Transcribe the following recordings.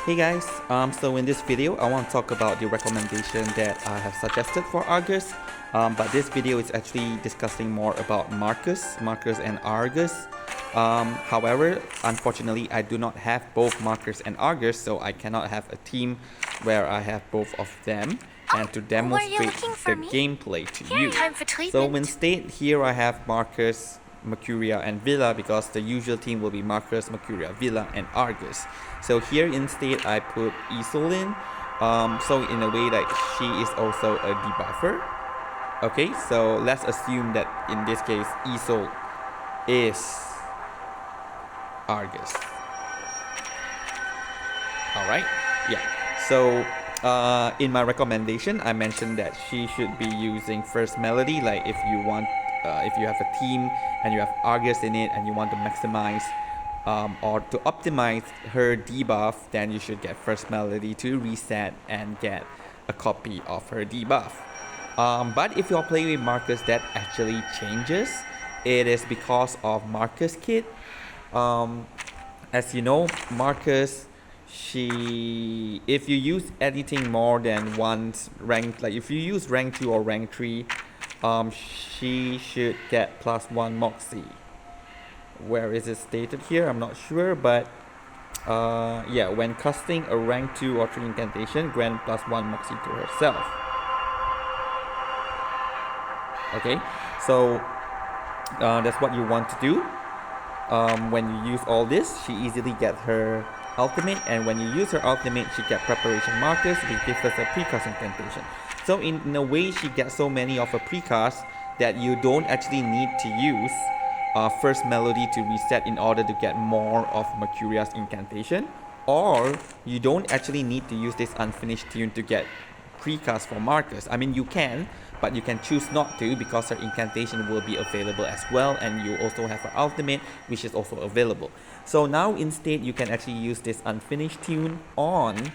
Hey guys, so in this video I want to talk about the recommendation that I have suggested for Argus, but this video is actually discussing more about Marcus and Argus. However, unfortunately I do not have both Marcus and Argus, so I cannot have a team where I have both of them and to demonstrate the gameplay to you. So instead here I have Marcus, Mercuria and Vila, because the usual team will be Marcus, Mercuria, Vila and Argus. So here instead I put Isol in, so in a way that she is also a debuffer. Okay, so let's assume that in this case Isol is Argus. Alright, yeah. So in my recommendation I mentioned that she should be using first melody, like if you want if you have a team and you have Argus in it and you want to maximize or to optimize her debuff, then you should get first melody to reset and get a copy of her debuff. But if you're playing with Marcus, that actually changes. It is because of Marcus kit. As you know, Marcus, if you use anything more than once rank, like if you use rank 2 or rank 3, she should get +1 Moxie. Where is it stated here? I'm not sure, but yeah, when casting a rank 2 or 3 incantation, grant +1 Moxie to herself. Okay, so that's what you want to do. When you use all this, she easily gets her ultimate, and when you use her ultimate, she gets preparation markers, which gives us a precast incantation. So in a way, she gets so many of her precast that you don't actually need to use first melody to reset in order to get more of Mercuria's incantation, or you don't actually need to use this unfinished tune to get precast for Marcus. I mean, you can, but you can choose not to because her incantation will be available as well, and you also have her ultimate, which is also available. So now instead you can actually use this unfinished tune on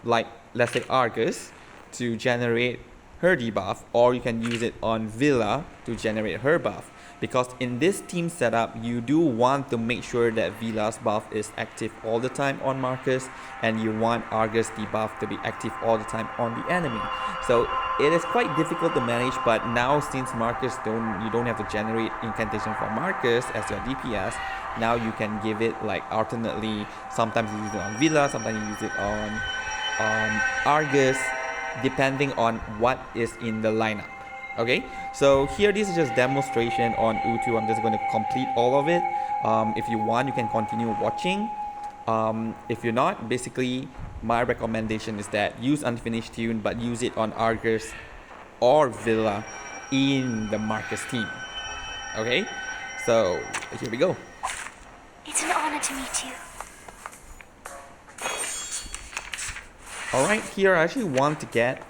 like let's say Argus to generate her debuff, or you can use it on Vila to generate her buff. Because in this team setup, you do want to make sure that Vila's buff is active all the time on Marcus, and you want Argus debuff to be active all the time on the enemy. So it is quite difficult to manage, but now since you don't have to generate incantation for Marcus as your DPS, now you can give it like alternately. Sometimes you use it on Vila, sometimes you use it on Argus, depending on what is in the lineup. Okay, so here this is just demonstration on Ulti. I'm just going to complete all of it. If you want, you can continue watching. If you're not, basically my recommendation is that use unfinished tune, but use it on Argus or Vila in the Marcus team. Okay, so here we go. It's an honor to meet you. Alright, here I actually want to get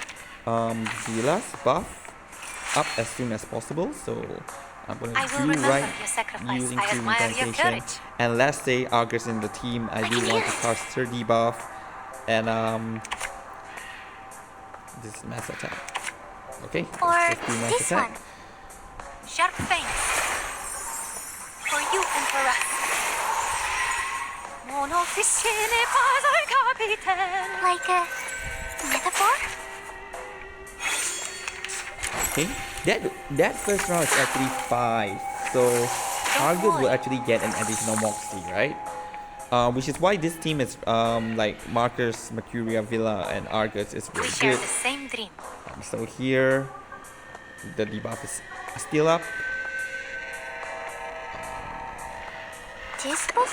Vila's buff up as soon as possible, so I'm going to do right using two incantation. And let's say Argus in the team, I do want to cast her debuff, and this is mass attack. Okay, or let's do mass this attack. one. Sharp fangs. For you and for us. Like a metaphor? Okay, that first round is actually 5, so Argus will actually get an additional Moxie, right? Which is why this team is like Marcus, Mercuria, Vila, and Argus is really We share good. the same dream. So here, the debuff is still up. This book?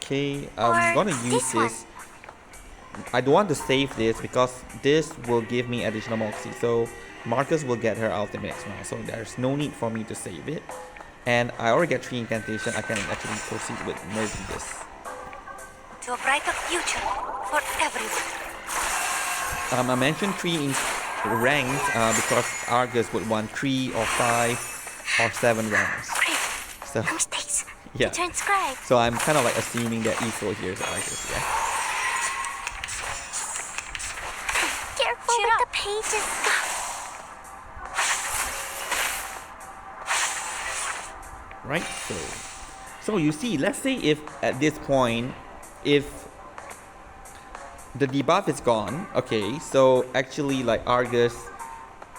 Okay, I'm gonna use this. I don't want to save this because this will give me additional Moxie. So Marcus will get her ultimate as well. So there's no need for me to save it. And I already get 3 incantation. I can actually proceed with merging this. To a brighter future for everyone. I mentioned 3 in ranked because Argus would want 3 or 5 or 7 rounds. So Mistakes. yeah. Turn scribe. So I'm kind of like assuming that Isol here is Argus, yeah. Careful with the pages. right? So you see, let's say if at this point, if the debuff is gone, okay, so actually like Argus,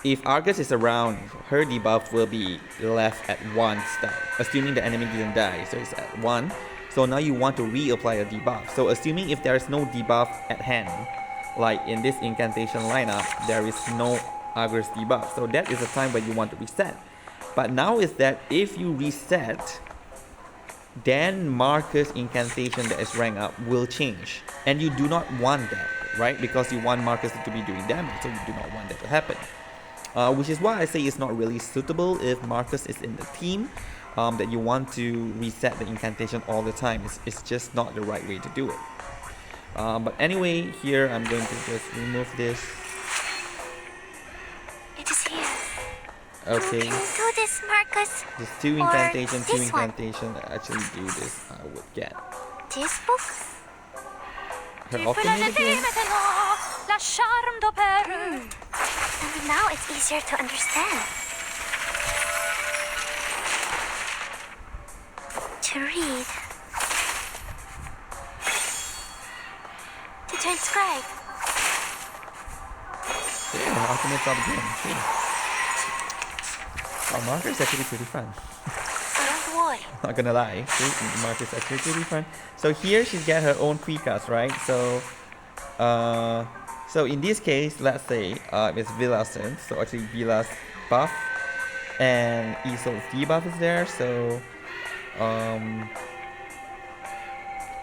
if Argus is around, her debuff will be left at 1 star, assuming the enemy didn't die, so it's at 1. So now you want to reapply a debuff. So assuming if there is no debuff at hand, like in this incantation lineup, there is no Argus debuff. So that is the time when you want to reset. But now is that if you reset, then Marcus incantation that is ranked up will change. And you do not want that, right? Because you want Marcus to be doing damage, so you do not want that to happen. Which is why I say it's not really suitable if Marcus is in the team, that you want to reset the incantation all the time. It's just not the right way to do it. But anyway, here I'm going to just remove this. It is here. Okay. You can do this, Marcus. There's two Or incantation that actually do this, I would get. This book? Her ultimate again? And now it's easier to understand. To read. To transcribe. Yeah, her ultimate's up again. Okay. Oh, Marker is actually pretty fun. Don't worry. Not gonna lie. Okay, Marker is actually pretty fun. So here she's got her own precast, right? So in this case, let's say it's Vila's turn. So actually Vila's buff and Isol's debuff is there. So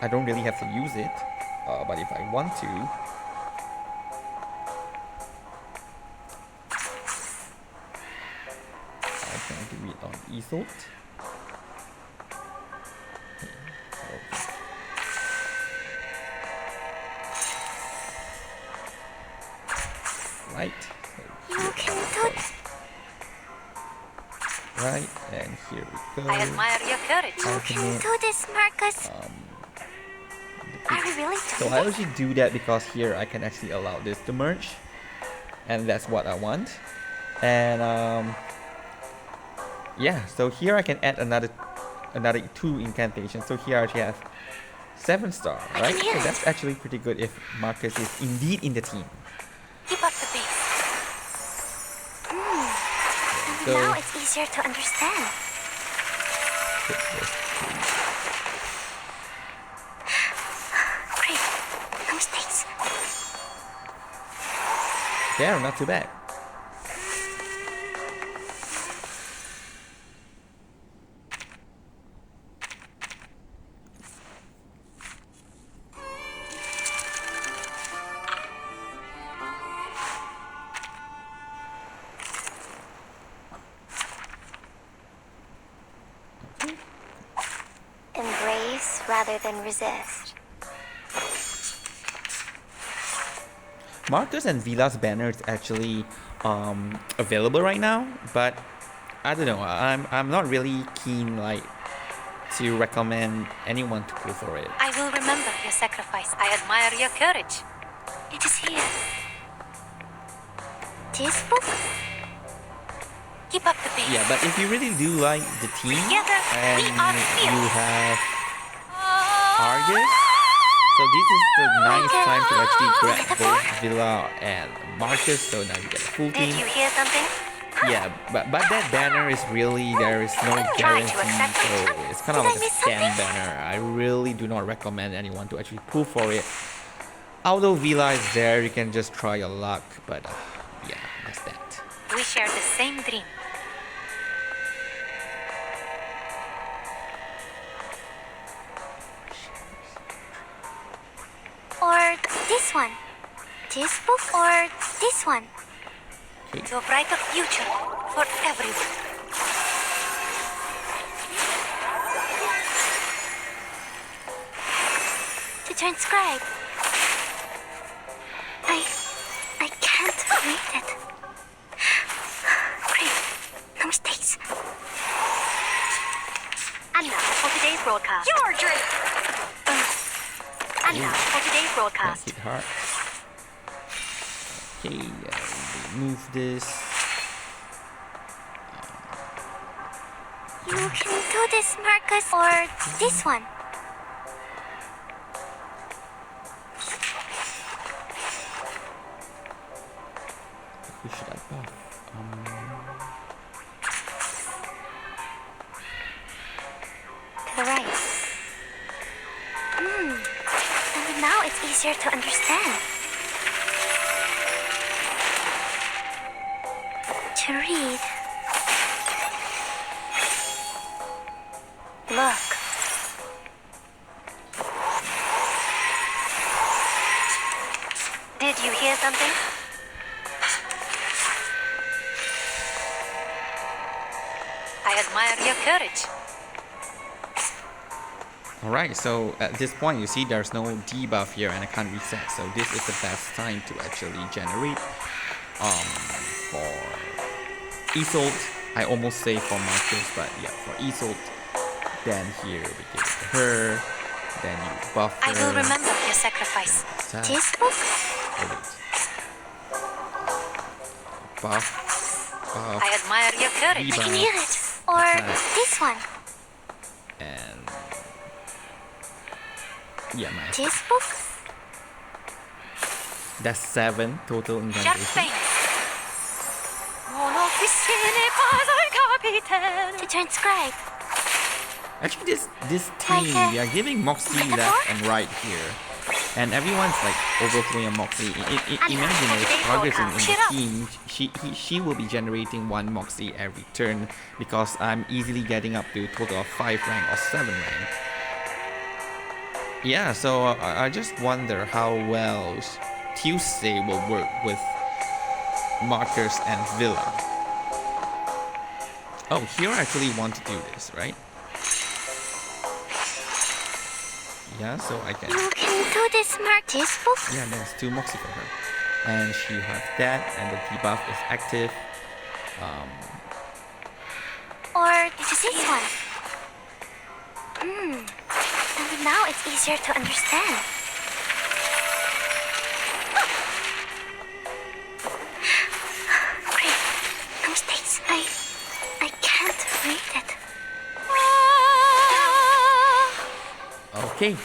I don't really have to use it. But if I want to, I can do it on Isol. Right. You can do it. Right, and here we go. I admire your courage. You can do this, Marcus. Are we really doing So I usually do that because here I can actually allow this to merge, and that's what I want. And yeah, so here I can add another 2 incantations. So here I actually have 7 star, right? So that's actually pretty good if Marcus is indeed in the team. Keep up the pace. And So- now it's easier to understand. Great. No mistakes. Yeah, not too bad. Embrace rather than resist. Marcus and Vila's banner is actually available right now, but I don't know. I'm not really keen to recommend anyone to go for it. I will remember your sacrifice. I admire your courage. It is here. This book? Keep up the pace. Yeah, but if you really do like the team Together, and we are you fearless. have Argus, so this is the nice time to actually grab both Vila and Marcus. So now you get a full Did team. you hear something? Yeah, but that banner is really, there is no Try to guarantee, accept so it. it's kind of Did like I a miss scam something? banner. I really do not recommend anyone to actually pull for it. Although Vila is there, you can just try your luck, but yeah, that's that. We share the same dream. Or this one. This book or this one. Okay. To a brighter future for everyone. To transcribe. I can't read it. Great. No mistakes. And now for today's broadcast. Your dream. And now for today's Can't broadcast. hit hard. Okay, remove this. You can do this, Marcus, or this one. Who should I buff? To the right. And now it's easier to understand. To read. Look. Did you hear something? I admire your courage. Alright, so at this point you see there's no debuff here and I can't reset, so this is the best time to actually generate for Isolt. I almost say for Marcus, but yeah, for Isolt. Then here we give it to her, then you buff her. I will remember your sacrifice. This book? Buff. I admire your courage. Debuff, I can hear it. Or this one. And yeah, nice. This book? That's 7 total incantation. To transcribe. Actually, this team, they are giving Moxie left and right here. And everyone's like overflowing on Moxie. Imagine if Argus in the team, she will be generating 1 Moxie every turn because I'm easily getting up to a total of 5 rank or 7 rank. Yeah, so I just wonder how well Tuesday will work with Marcus and Vila. Oh, here I actually want to do this, right? Yeah, so I can... You can do this, Marcus book? Yeah, there's 2 Moxie for her. And she has that, and the debuff is active. Or this one. And now it's easier to understand. Great. No mistakes. I can't read it. Okay,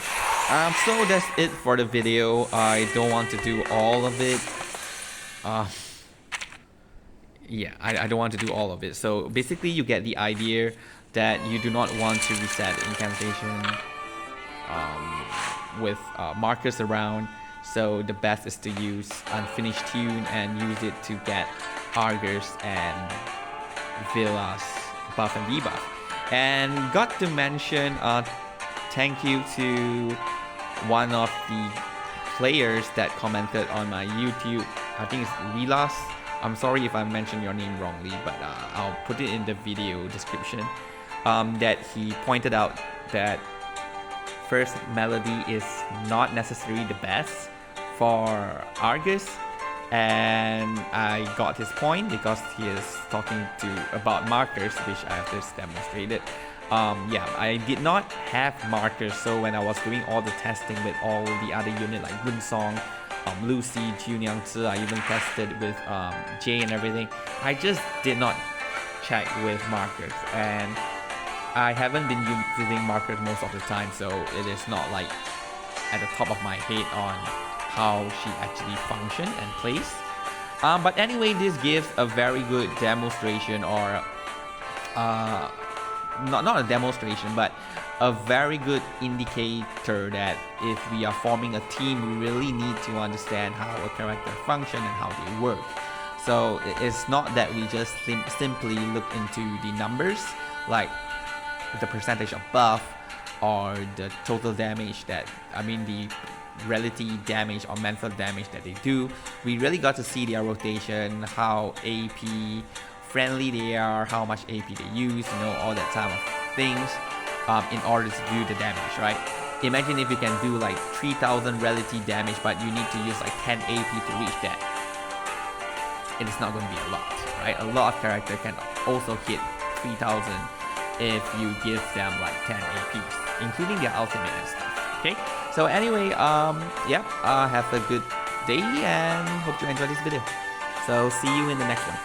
so that's it for the video. I don't want to do all of it. Yeah, I don't want to do all of it. So basically you get the idea that you do not want to reset the incantation with Marcus around. So the best is to use Unfinished Tune and use it to get Argus and Vila's buff and debuff. And got to mention thank you to one of the players that commented on my YouTube. I think it's Vila. I'm sorry if I mentioned your name wrongly, but I'll put it in the video description. That he pointed out that first melody is not necessarily the best for Argus, and I got his point because he is talking about markers, which I have just demonstrated. Yeah, I did not have markers, so when I was doing all the testing with all the other units like Gunsong, Lucy, Junyangzi, I even tested with Jay and everything. I just did not check with markers, and I haven't been using markers most of the time, so it is not like at the top of my head on how she actually functions and plays. But anyway, this gives a very good demonstration, or not a demonstration, but a very good indicator that if we are forming a team, we really need to understand how a character function and how they work. So it's not that we just simply look into the numbers, like the percentage of buff or the total damage the relative damage or mental damage that they do. We really got to see their rotation, how AP friendly they are, how much AP they use, all that type of things in order to do the damage, right? Imagine if you can do like 3000 relative damage, but you need to use like 10 AP to reach that. It is not going to be a lot, right? A lot of characters can also hit 3000 if you give them like 10 APs, including their ultimate and stuff, okay? So anyway, have a good day and hope you enjoy this video. So see you in the next one.